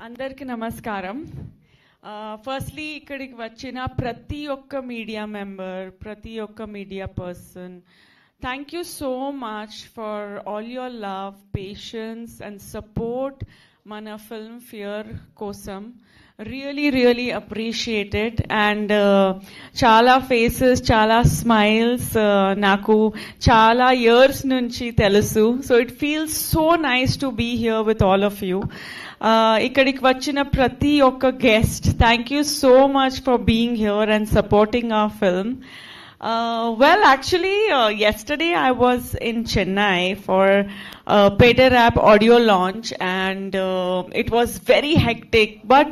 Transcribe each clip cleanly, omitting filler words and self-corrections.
అందరికి నమస్కారం. ఫస్ట్లీ ఇక్కడికి వచ్చిన ప్రతి ఒక్క మీడియా మెంబర్, ప్రతి ఒక్క media person, thank you so much for all your love, patience and support మన ఫిల్మ్ ఫియర్ కోసం. really appreciate it. And చాలా ఫేసెస్, చాలా స్మైల్స్ నాకు చాలా ఇయర్స్ నుంచి తెలుసు. So it feels so nice to be here with all of you. ఇక్కడికి వచ్చిన ప్రతి ఒక్క guest, thank you so much for being here and supporting our film. Well, actually, yesterday I was in Chennai for Peter Rap audio launch, and it was very hectic. But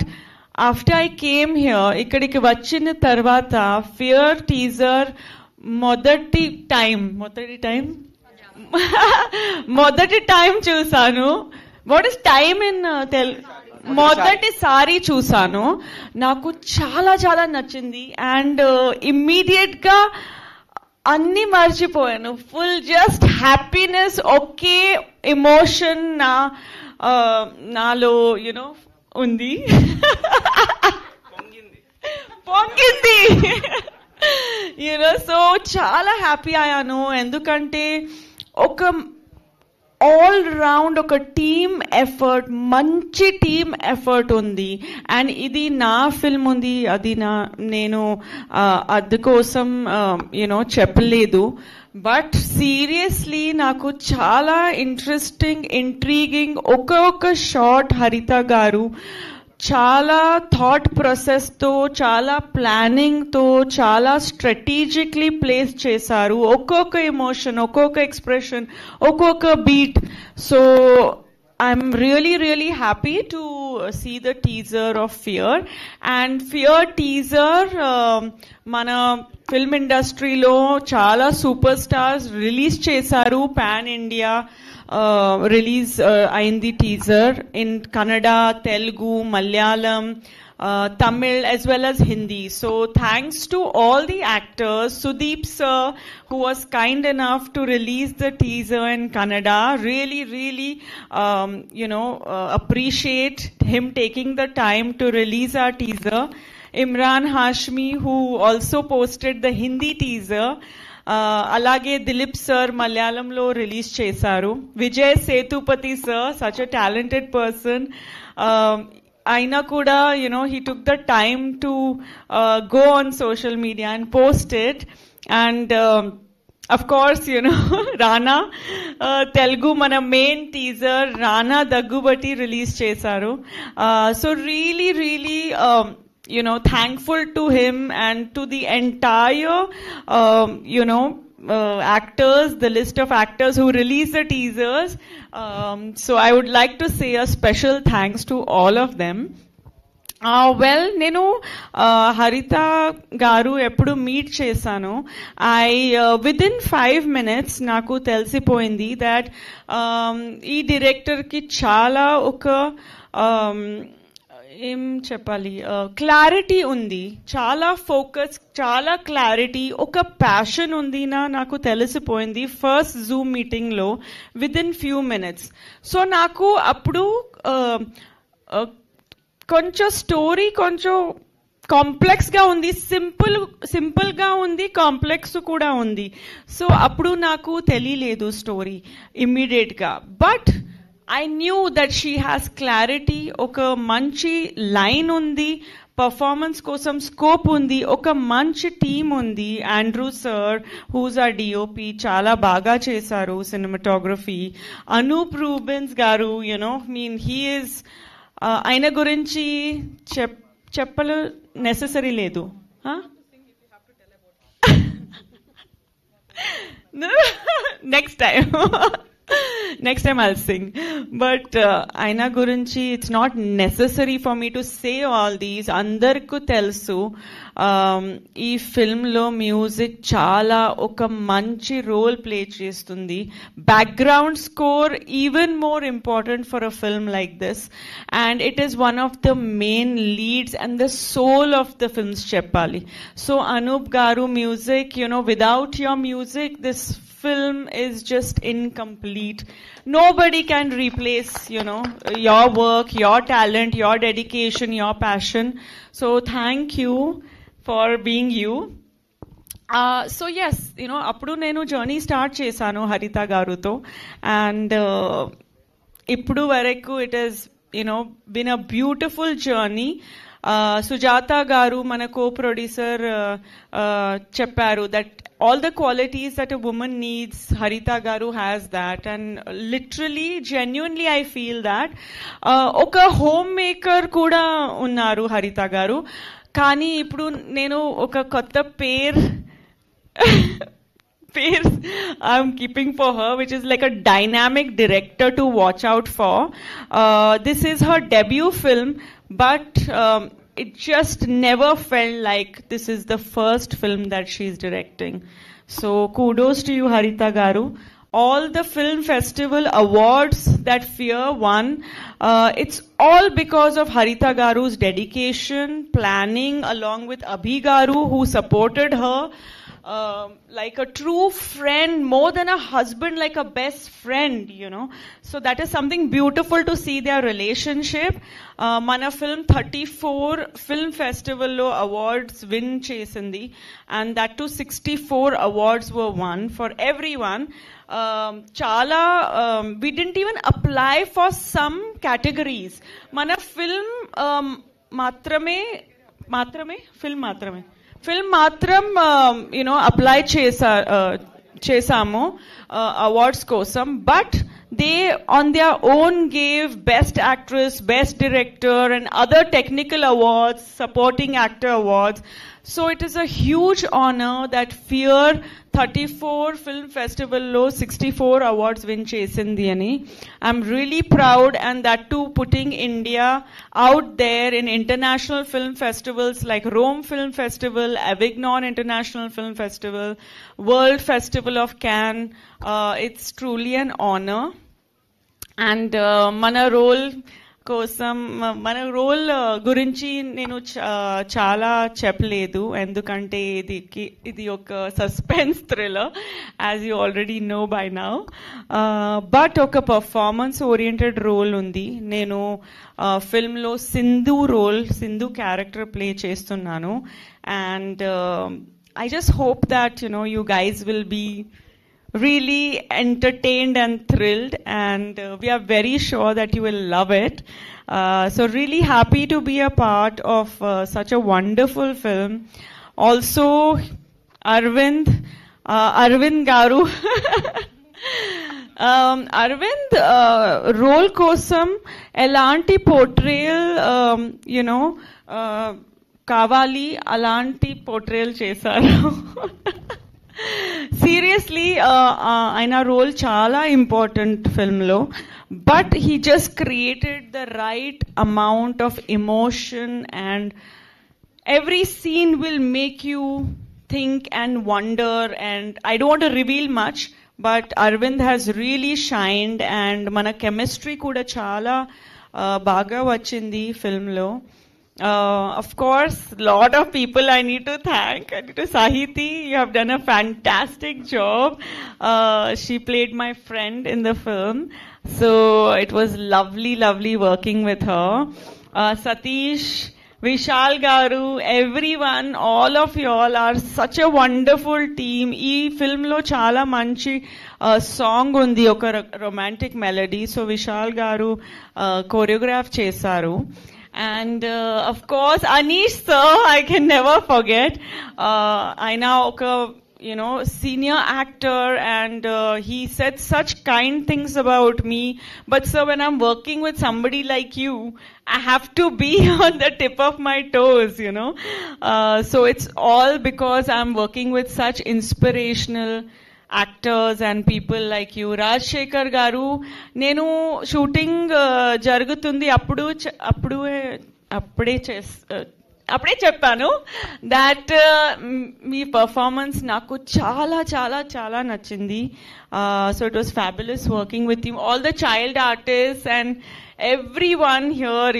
after I came here, ikkadiki vachina tarvata Fear teaser modati time chusanu. What is time in మొదటిసారి చూసాను. నాకు చాలా చాలా నచ్చింది. And immediate గా అన్ని మర్చిపోయాను. Full just happiness, ఒకే emotion నాలో యునో ఉంది, పొంగింది. యూనో సో చాలా హ్యాపీ అయ్యాను. ఎందుకంటే ఒక ఆల్ రౌండ్ ఒక టీమ్ ఎఫర్ట్, మంచి టీమ్ ఎఫర్ట్ ఉంది. అండ్ ఇది నా ఫిల్మ్ ఉంది, అది నేను అందుకోసం యూనో చెప్పలేదు. బట్ సీరియస్లీ నాకు చాలా ఇంట్రెస్టింగ్, ఇంట్రీగింగ్, ఒక్కొక్క షాట్ హరిత గారు చాలా థాట్ ప్రాసెస్ తో, చాలా ప్లానింగ్ తో, చాలా స్ట్రాటజిక్లీ ప్లేస్ చేశారు. ఒక్కొక్క ఎమోషన్, ఒక్కొక్క ఎక్స్ప్రెషన్, ఒక్కొక్క beat. So I'm really happy to see the teaser of Fear. And Fear teaser మన ఫిల్మ్ ఇండస్ట్రీలో చాలా సూపర్ స్టార్స్ రిలీజ్ చేశారు. పాన్ ఇండియా రిలీజ్ అయింది teaser in Kannada, Telugu, Malayalam, Tamil as well as Hindi. So thanks to all the actors, Sudeep sir who was kind enough to release the teaser in Kannada. Really appreciate him taking the time to release our teaser. Imran Hashmi who also posted the Hindi teaser. అలాగే Dilip sir మలయాళంలో release చేశారు. Vijay Sethupathi sir, such a talented person. అయినా కూడా you know he took the time to go on social media and post it. And of course, you know, Rana, Telugu mana main teaser, Rana Daggubati release chesaru. So really, you know, thankful to him and to the entire, actors, the list of actors who released the teasers. So I would like to say a special thanks to all of them. Well, నేను హరిత గారు ఎప్పుడు meet చేశాను, within 5 minutes నాకు తెలిసిపోయింది that ఈ డైరెక్టర్కి చాలా ఒక ఏం చెప్పాలి, క్లారిటీ ఉంది, చాలా ఫోకస్, చాలా క్లారిటీ, ఒక ప్యాషన్ ఉంది నాకు తెలిసిపోయింది ఫస్ట్ జూమ్ మీటింగ్లో విదిన్ ఫ్యూ మినిట్స్. సో నాకు అప్పుడు కొంచెం స్టోరీ కొంచెం కాంప్లెక్స్ గా ఉంది, సింపుల్ గా ఉంది, కాంప్లెక్స్ కూడా ఉంది. సో అప్పుడు నాకు తెలియలేదు స్టోరీ ఇమ్మీడియట్ గా. But I knew that she has clarity, ఒక మంచి లైన్ ఉంది, పర్ఫార్మెన్స్ కోసం స్కోప్ ఉంది, ఒక మంచి టీమ్ ఉంది. ఆండ్రూ సార్ హూజ్ ఆ డిఓపి చాలా బాగా చేశారు సినిమాటోగ్రఫీ. అనూప్ రూబెన్స్ గారు, యునో హీ ఈజ్, ఆయన గురించి చెప్పలు నెససరీ లేదు. Next time I'll sing. But ఆయన గురించి it's not necessary for me to say all these. అందరికీ తెలుసు ఈ ఫిల్మ్లో మ్యూజిక్ చాలా ఒక మంచి రోల్ ప్లే చేస్తుంది. Background score even more important for a film like this. And it is one of the main leads and the soul of the films చెప్పాలి. So Anoop garu music, without your music this film is just incomplete. Nobody can replace, your work, your talent, your dedication, your passion. So thank you for being you. So yes, appudu nenu journey start chesanu Harita garuto, and ippudu varaku it has been a beautiful journey. Sujata garu, mana co-producer, chepparu that all the qualities that a woman needs, Harita garu has that. And literally, genuinely, I feel that oka homemaker kuda unnaru Harita garu. Kani ippudu nenu oka kotta pair I'm keeping for her, which is like a dynamic director to watch out for. This is her debut film, but it just never felt like this is the first film that she's directing. So kudos to you, Harita garu. All the film festival awards that Fear won, it's all because of Harita garu's dedication, planning, along with Abhi garu, who supported her. Like a true friend, more than a husband, like a best friend, So that is something beautiful to see their relationship. Mana film 34 film festival lo awards win chesindi, and that too 64 awards were won for everyone. Chala, we didn't even apply for some categories. Mana film film matram apply చేసాము awards kosam, but they on their own gave best actress, best director and other technical awards, supporting actor awards. So it is a huge honor that Fear 34 film festival lo 64 awards win chesindi ani. I'm really proud, and that too putting India out there in international film festivals like Rome Film Festival, Avignon International Film Festival, World Festival of Cannes. It's truly an honor. And మన రోల్ గురించి నేను చాలా చెప్పలేదు, ఎందుకంటే ఇది ఒక suspense thriller, as you already know by now. But ఒక పర్ఫార్మెన్స్ ఓరియంటెడ్ రోల్ ఉంది. నేను ఫిల్మ్లో సింధు క్యారెక్టర్ ప్లే చేస్తున్నాను. And I just hope that you guys will be really entertained and thrilled, and we are very sure that you will love it. So really happy to be a part of such a wonderful film. Also Arvind garu Arvind role kosam elanti portrayal kavali alanti portrayal chesaru. Seriously, ఆయన role చాలా important ఫిల్మ్లో, but he just created the right amount of emotion, and every scene will make you think and wonder. And I don't want to reveal much, but Aravind has really shined, and మన chemistry కూడా చాలా బాగా వచ్చింది ఫిల్మ్లో. Of course, lot of people I need to thank. Sahiti, you have done a fantastic job. She played my friend in the film, so it was lovely working with her. Satish, Vishal garu, everyone, all of you all are such a wonderful team. Ee film lo chala manchi song undi, oka romantic melody, so Vishal garu choreograph chesaru. And of course Anish sir, I can never forget. Aina oka senior actor, and he said such kind things about me. But sir, when I'm working with somebody like you, I have to be on the tip of my toes, so it's all because I'm working with such inspirational actors and people like you. Rajshekhar garu, nenu shooting jarugutundi అప్పుడే చెప్పాను that me performance నాకు చాలా చాలా చాలా నచ్చింది. So it was fabulous working with you, all the child artists and everyone here,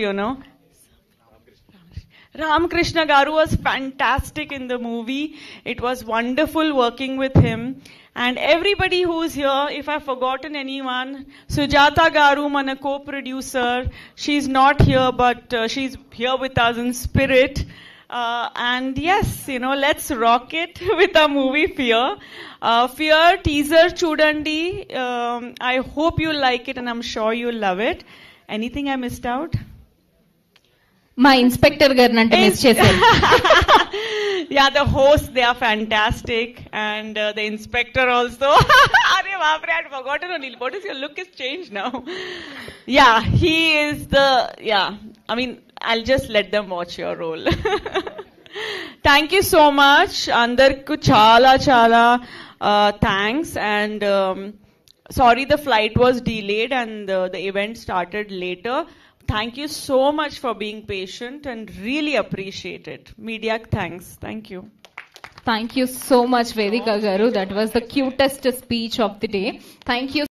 Ramakrishna Garu was fantastic in the movie. It was wonderful working with him. And everybody who's here, if I've forgotten anyone, Sujata Garu, mana co-producer, she's not here, but she's here with us in spirit. And yes, let's rock it with our movie Fear. Fear teaser chudandi. I hope you like it and I'm sure you'll love it. Anything I missed out? మా inspector గారిని అంటే miss చేశారు. Yeah, the hosts, they are fantastic, and the inspector also. Arey baapre, I had forgotten Anil. What is your look is changed now? Yeah, he is I mean, I'll just let them watch your role. Thank you so much. Andarku chala thanks, and sorry the flight was delayed and the event started later. Thank you so much for being patient and really appreciate it. Media, thanks. Thank you. Thank you so much, Vedika Garu. That was the cutest speech of the day. Thank you.